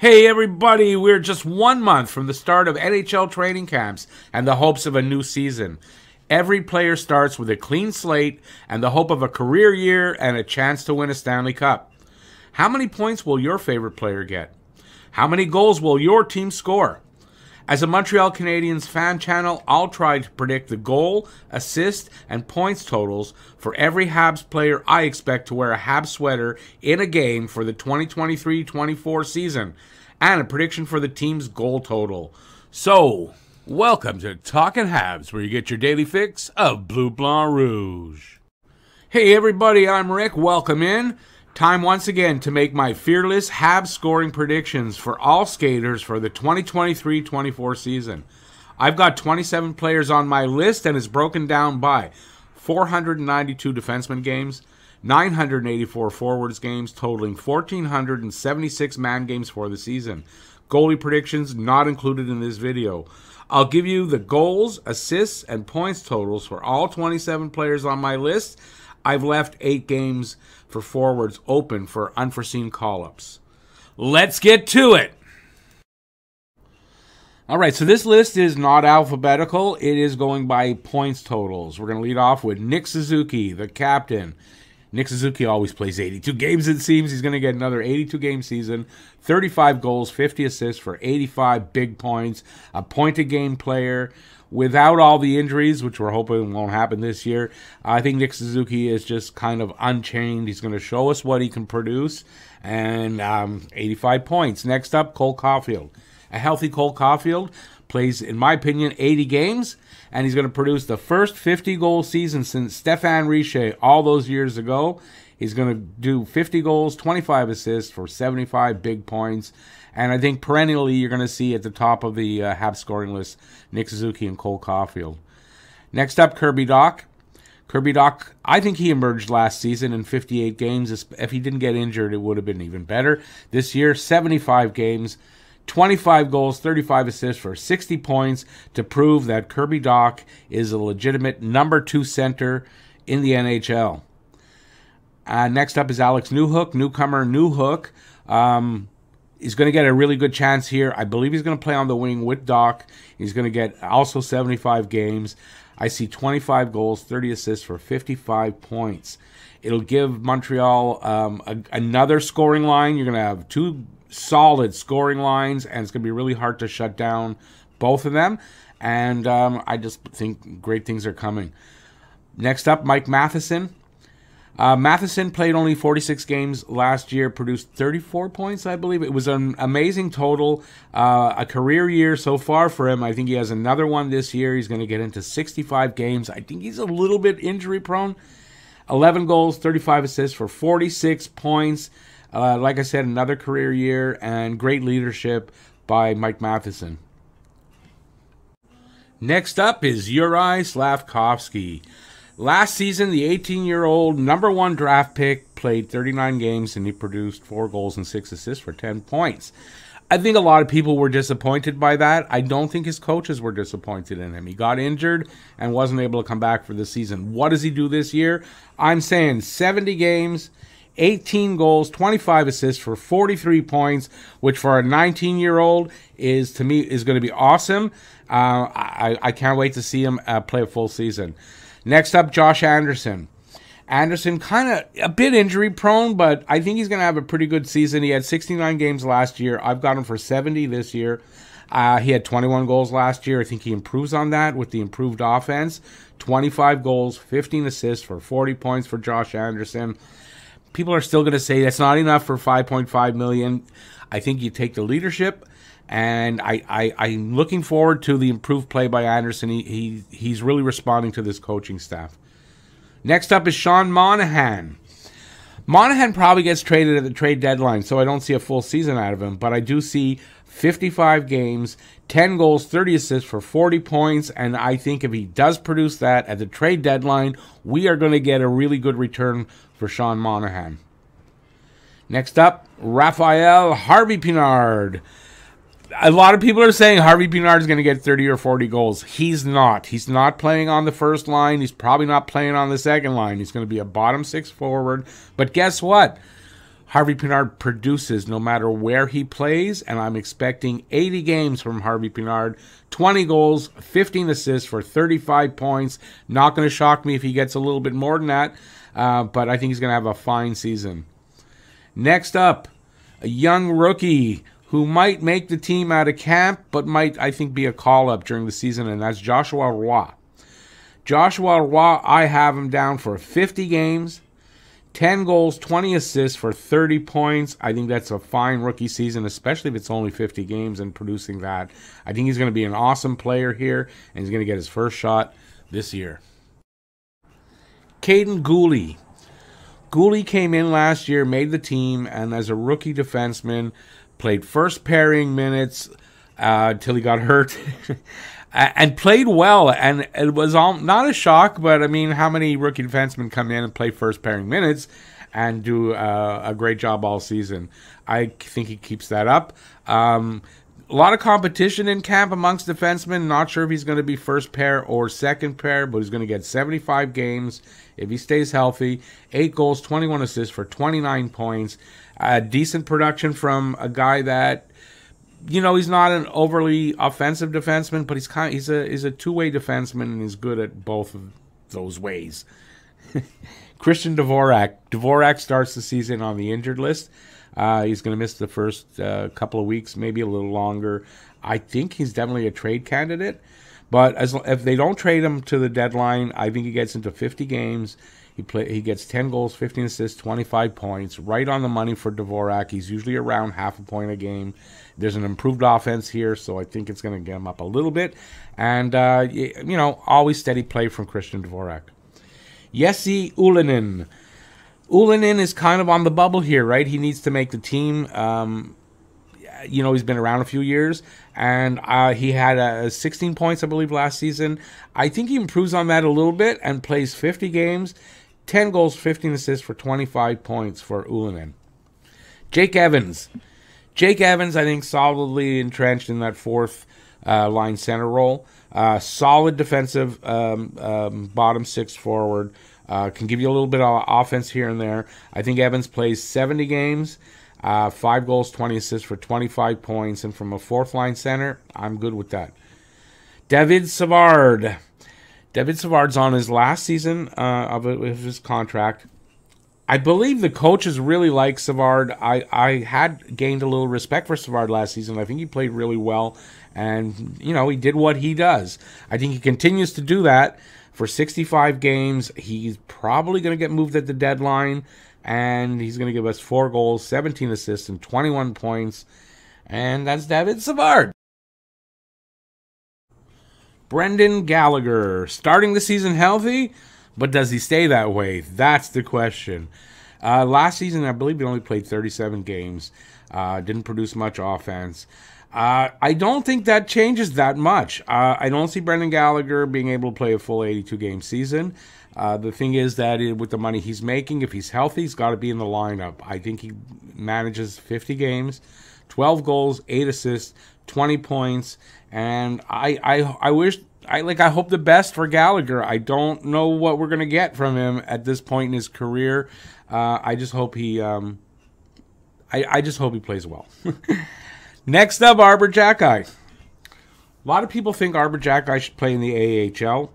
Hey everybody, we're just 1 month from the start of NHL training camps and the hopes of a new season. Every player starts with a clean slate and the hope of a career year and a chance to win a Stanley Cup. How many points will your favorite player get? How many goals will your team score? As a Montreal Canadiens fan channel, I'll try to predict the goal, assist, and points totals for every Habs player I expect to wear a Habs sweater in a game for the 2023-24 season, and a prediction for the team's goal total. So, welcome to Talkin' Habs, where you get your daily fix of Bleu Blanc Rouge. Hey everybody, I'm Rick. Welcome in. Time once again to make my fearless Habs scoring predictions for all skaters for the 2023-24 season. I've got 27 players on my list and it's broken down by 492 defenseman games, 984 forwards games, totaling 1,476 man games for the season. Goalie predictions not included in this video. I'll give you the goals, assists, and points totals for all 27 players on my list. I've left 8 games for forwards open for unforeseen call-ups. Let's get to it. All right, so this list is not alphabetical. It is going by points totals. We're going to lead off with Nick Suzuki, the captain. Nick Suzuki always plays 82 games, it seems. He's going to get another 82-game season, 35 goals, 50 assists for 85 big points, a point-a-game player. Without all the injuries, which we're hoping won't happen this year, I think Nick Suzuki is just kind of unchained. He's going to show us what he can produce, and 85 points. Next up, Cole Caulfield. A healthy Cole Caulfield plays, in my opinion, 80 games, and he's going to produce the first 50-goal season since Stéphane Richer all those years ago. He's going to do 50 goals, 25 assists for 75 big points. And I think perennially you're going to see at the top of the Habs scoring list Nick Suzuki and Cole Caulfield. Next up, Kirby Dach. Kirby Dach, I think he emerged last season in 58 games. If he didn't get injured, it would have been even better. This year, 75 games, 25 goals, 35 assists for 60 points to prove that Kirby Dach is a legitimate number 2 center in the NHL. Next up is Alex Newhook, newcomer Newhook. He's going to get a really good chance here. I believe he's going to play on the wing with Dach. He's going to get also 75 games. I see 25 goals, 30 assists for 55 points. It'll give Montreal another scoring line. You're going to have 2 solid scoring lines, and it's going to be really hard to shut down both of them. And I just think great things are coming. Next up, Mike Matheson. Matheson played only 46 games last year, produced 34 points, I believe. It was an amazing total, a career year so far for him. I think he has another one this year. He's going to get into 65 games. I think he's a little bit injury prone. 11 goals, 35 assists for 46 points. Like I said, another career year and great leadership by Mike Matheson. Next up is Yuri Slafkovsky. Last season, the 18-year-old number 1 draft pick played 39 games and he produced 4 goals and 6 assists for 10 points. I think a lot of people were disappointed by that. I don't think his coaches were disappointed in him. He got injured and wasn't able to come back for the season. What does he do this year? I'm saying 70 games, 18 goals, 25 assists for 43 points, which for a 19-year-old is, to me, is going to be awesome. I can't wait to see him play a full season. Next up, Josh Anderson. Anderson kind of a bit injury prone, but I think he's going to have a pretty good season. He had 69 games last year. I've got him for 70 this year. He had 21 goals last year. I think he improves on that with the improved offense. 25 goals, 15 assists for 40 points for Josh Anderson. People are still going to say that's not enough for $5.5 million. I think you take the leadership. And I'm looking forward to the improved play by Anderson. He's really responding to this coaching staff. Next up is Sean Monahan. Monahan probably gets traded at the trade deadline, so I don't see a full season out of him. But I do see 55 games, 10 goals, 30 assists for 40 points. And I think if he does produce that at the trade deadline, we are going to get a really good return for Sean Monahan. Next up, Raphael Harvey Pinard. A lot of people are saying Harvey Pinard is going to get 30 or 40 goals. He's not. He's not playing on the first line. He's probably not playing on the second line. He's going to be a bottom 6 forward. But guess what? Harvey Pinard produces no matter where he plays, and I'm expecting 80 games from Harvey Pinard. 20 goals, 15 assists for 35 points. Not going to shock me if he gets a little bit more than that, but I think he's going to have a fine season. Next up, a young rookie who might make the team out of camp, but might, I think, be a call-up during the season, and that's Joshua Roy. Joshua Roy, I have him down for 50 games, 10 goals, 20 assists for 30 points. I think that's a fine rookie season, especially if it's only 50 games and producing that. I think he's going to be an awesome player here, and he's going to get his first shot this year. Caden Gooley. Gooley came in last year, made the team, and as a rookie defenseman, played first pairing minutes until he got hurt, and played well. And it was not a shock, but I mean, how many rookie defensemen come in and play first pairing minutes and do a great job all season? I think he keeps that up. A lot of competition in camp amongst defensemen. Not sure if he's going to be first pair or second pair, but he's going to get 75 games if he stays healthy. 8 goals, 21 assists for 29 points. Decent production from a guy that, you know, he's not an overly offensive defenseman, but he's a two-way defenseman and he's good at both of those ways. Christian Dvorak. Dvorak starts the season on the injured list. He's going to miss the first couple of weeks, maybe a little longer. I think he's definitely a trade candidate. But if they don't trade him to the deadline, I think he gets into 50 games. He gets 10 goals, 15 assists, 25 points. Right on the money for Dvorak. He's usually around half a point a game. There's an improved offense here, so I think it's going to get him up a little bit. And, you know, always steady play from Christian Dvorak. Jesse Ullinen. Ullinen is kind of on the bubble here, right? He needs to make the team. You know, he's been around a few years, and he had 16 points, I believe, last season. I think he improves on that a little bit and plays 50 games, 10 goals, 15 assists for 25 points for Ullinen. Jake Evans. Jake Evans, I think, solidly entrenched in that fourth line center role. Solid defensive bottom six forward. Can give you a little bit of offense here and there. I think Evans plays 70 games, 5 goals, 20 assists for 25 points. And from a fourth-line center, I'm good with that. David Savard. David Savard's on his last season of his contract. I believe the coaches really like Savard. I had gained a little respect for Savard last season. I think he played really well. And, you know, he did what he does. I think he continues to do that. For 65 games, he's probably going to get moved at the deadline, and he's going to give us 4 goals, 17 assists, and 21 points. And that's David Savard. Brendan Gallagher, starting the season healthy, but does he stay that way? That's the question. Last season, I believe he only played 37 games, didn't produce much offense. I don't think that changes that much. I don't see Brendan Gallagher being able to play a full 82-game season. The thing is that with the money he's making, if he's healthy, he's got to be in the lineup. I think he manages 50 games, 12 goals, 8 assists, 20 points, and I hope the best for Gallagher. I don't know what we're gonna get from him at this point in his career. I just hope he plays well. Next up, Arbor Jacki. A lot of people think Arbor Jacki should play in the AHL,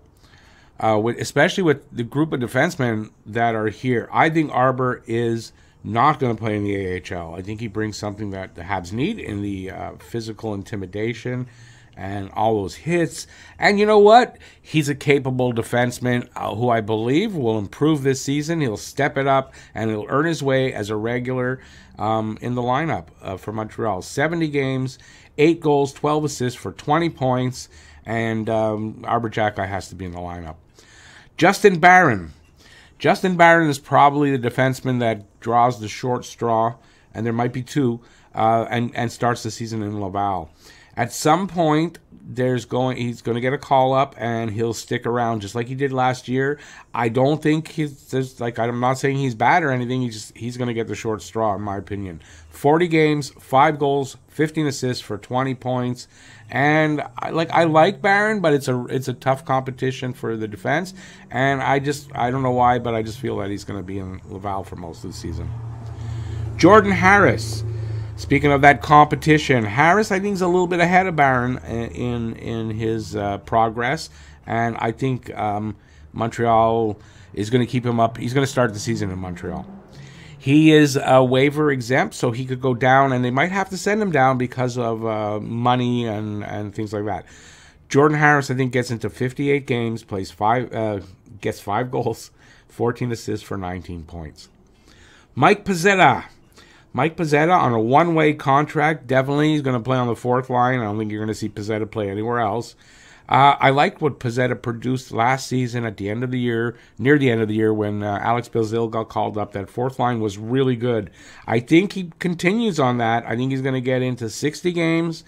especially with the group of defensemen that are here. I think Arbor is not going to play in the AHL. I think he brings something that the Habs need in the physical intimidation and all those hits. And you know what? He's a capable defenseman who I believe will improve this season. He'll step it up, and he'll earn his way as a regular in the lineup for Montreal. 70 games, 8 goals, 12 assists for 20 points, and Arbor Jacki has to be in the lineup. Justin Barron. Justin Barron is probably the defenseman that draws the short straw, and there might be two, and starts the season in Laval. At some point, he's going to get a call up, and he'll stick around just like he did last year. I don't think I'm not saying he's bad or anything. He's going to get the short straw, in my opinion. 40 games, 5 goals, 15 assists for 20 points, and I like Barron, but it's a tough competition for the defense, and I don't know why, but I just feel that he's going to be in Laval for most of the season. Jordan Harris. Speaking of that competition, Harris, I think, is a little bit ahead of Barron in his progress, and I think Montreal is going to keep him up. He's going to start the season in Montreal. He is waiver exempt, so he could go down, and they might have to send him down because of money and things like that. Jordan Harris, I think, gets into 58 games, gets 5 goals, 14 assists for 19 points. Mike Pezzetta. Mike Pezzetta on a one-way contract. Definitely he's going to play on the fourth line. I don't think you're going to see Pezzetta play anywhere else. I liked what Pezzetta produced last season at the end of the year, near the end of the year when Alex Belzile got called up. That fourth line was really good. I think he continues on that. I think he's going to get into 60 games.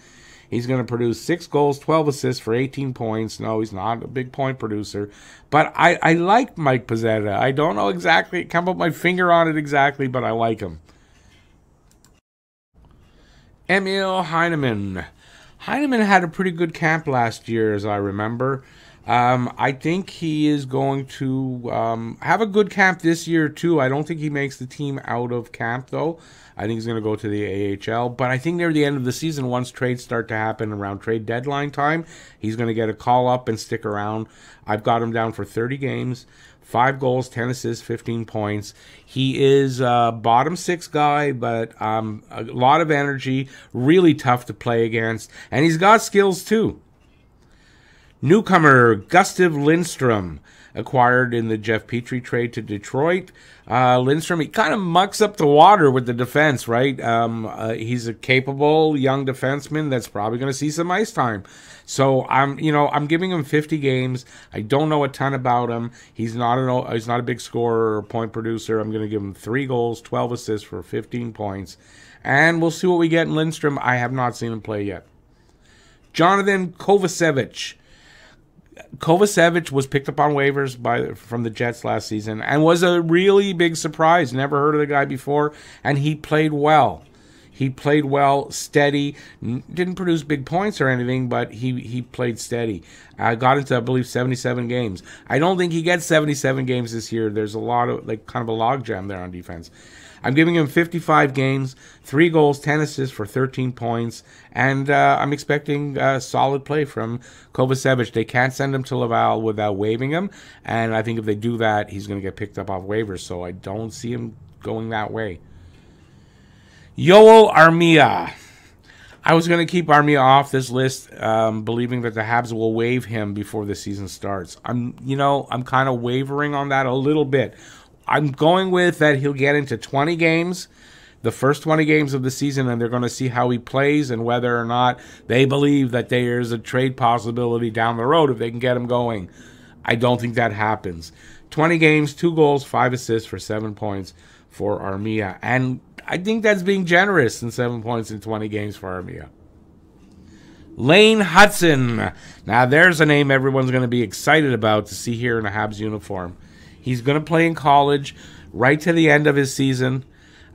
He's going to produce 6 goals, 12 assists for 18 points. No, he's not a big point producer. But I like Mike Pezzetta. I don't know exactly, can't put my finger on it exactly, but I like him. Emil Heineman. Heineman had a pretty good camp last year, as I remember. I think he is going to have a good camp this year, too. I don't think he makes the team out of camp, though. I think he's going to go to the AHL. But I think near the end of the season, once trades start to happen around trade deadline time, he's going to get a call up and stick around. I've got him down for 30 games. 5 goals, 10 assists, 15 points. He is a bottom 6 guy, but a lot of energy, really tough to play against, and he's got skills too. Newcomer Gustav Lindstrom, acquired in the Jeff Petrie trade to Detroit. Lindstrom, he kind of mucks up the water with the defense, right? He's a capable young defenseman that's probably going to see some ice time. So I'm giving him 50 games. I don't know a ton about him. He's not a big scorer or point producer. I'm going to give him 3 goals, 12 assists for 15 points, and we'll see what we get in Lindstrom. I have not seen him play yet. Jonathan Kovacevic. Kovacevic was picked up on waivers from the Jets last season and was a really big surprise. Never heard of the guy before, and he played well. He played well, steady, didn't produce big points or anything, but he played steady. Got into, I believe, 77 games. I don't think he gets 77 games this year. There's a lot of, kind of a logjam there on defense. I'm giving him 55 games, 3 goals, 10 assists for 13 points, and I'm expecting solid play from Kovacevic. They can't send him to Laval without waiving him, and I think if they do that, he's going to get picked up off waivers, so I don't see him going that way. Yoel Armia. I was going to keep Armia off this list, believing that the Habs will waive him before the season starts. I'm kind of wavering on that a little bit. I'm going with that he'll get into 20 games, the first 20 games of the season, and they're going to see how he plays and whether or not they believe that there's a trade possibility down the road if they can get him going. I don't think that happens. 20 games, 2 goals, 5 assists for 7 points for Armia. And I think that's being generous in 7 points in 20 games for Armia. Lane Hudson. Now, there's a name everyone's going to be excited about to see here in a Habs uniform. He's going to play in college right to the end of his season,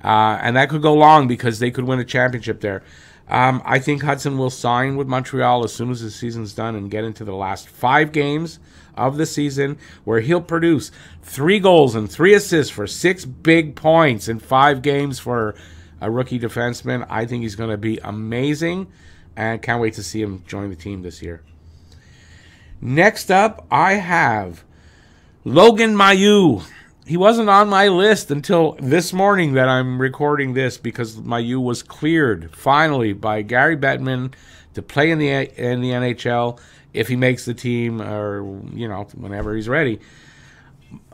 and that could go long because they could win a championship there. I think Hudson will sign with Montreal as soon as the season's done and get into the last 5 games of the season where he'll produce 3 goals and 3 assists for 6 big points in 5 games for a rookie defenseman. I think he's going to be amazing, and can't wait to see him join the team this year. Next up, I have Logan Mailloux. He wasn't on my list until this morning that I'm recording this because Mailloux was cleared finally by Gary Bettman to play in the NHL if he makes the team or whenever he's ready.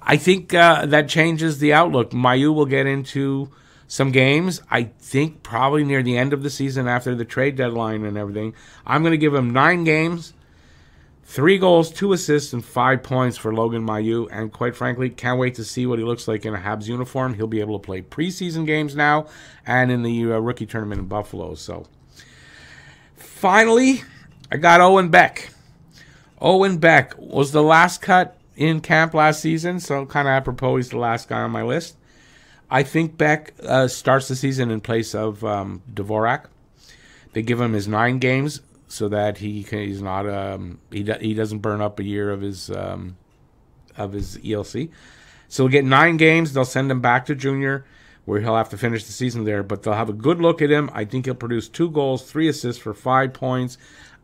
I think that changes the outlook. Mailloux will get into some games. I think probably near the end of the season after the trade deadline and everything. I'm going to give him 9 games. 3 goals, 2 assists, and 5 points for Logan Mailloux. And quite frankly, can't wait to see what he looks like in a Habs uniform. He'll be able to play preseason games now and in the rookie tournament in Buffalo. So, finally, I got Owen Beck. Owen Beck was the last cut in camp last season, so kind of apropos, he's the last guy on my list. I think Beck starts the season in place of Dvorak. They give him his 9 games, so that he's not he doesn't burn up a year of his ELC. So he'll get 9 games. They'll send him back to junior. where he'll have to finish the season there, but they'll have a good look at him. I think he'll produce 2 goals, 3 assists for 5 points.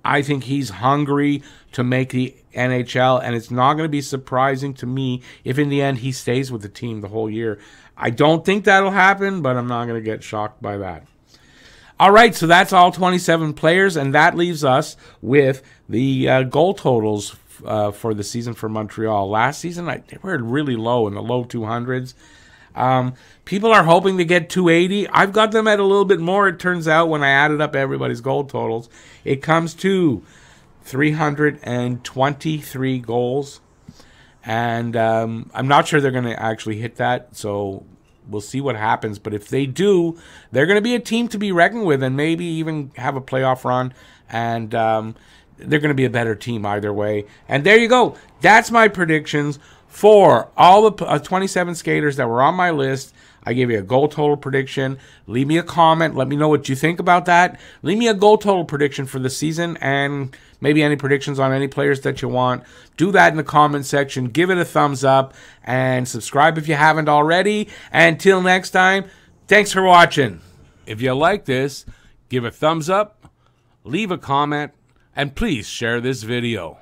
I think he's hungry to make the NHL, and it's not going to be surprising to me if in the end he stays with the team the whole year. I don't think that'll happen, but I'm not going to get shocked by that. All right, so that's all 27 players, and that leaves us with the goal totals for the season for Montreal. Last season, they were really low, in the low 200s. People are hoping to get 280. I've got them at a little bit more, it turns out, when I added up everybody's goal totals. It comes to 323 goals. And I'm not sure they're going to actually hit that, so we'll see what happens. But if they do, they're going to be a team to be reckoned with and maybe even have a playoff run. And they're going to be a better team either way. And there you go. That's my predictions for all the 27 skaters that were on my list. I gave you a goal total prediction. Leave me a comment. Let me know what you think about that. Leave me a goal total prediction for the season and maybe any predictions on any players that you want. Do that in the comment section. Give it a thumbs up and subscribe if you haven't already. Until next time, thanks for watching. If you like this, give a thumbs up, leave a comment, and please share this video.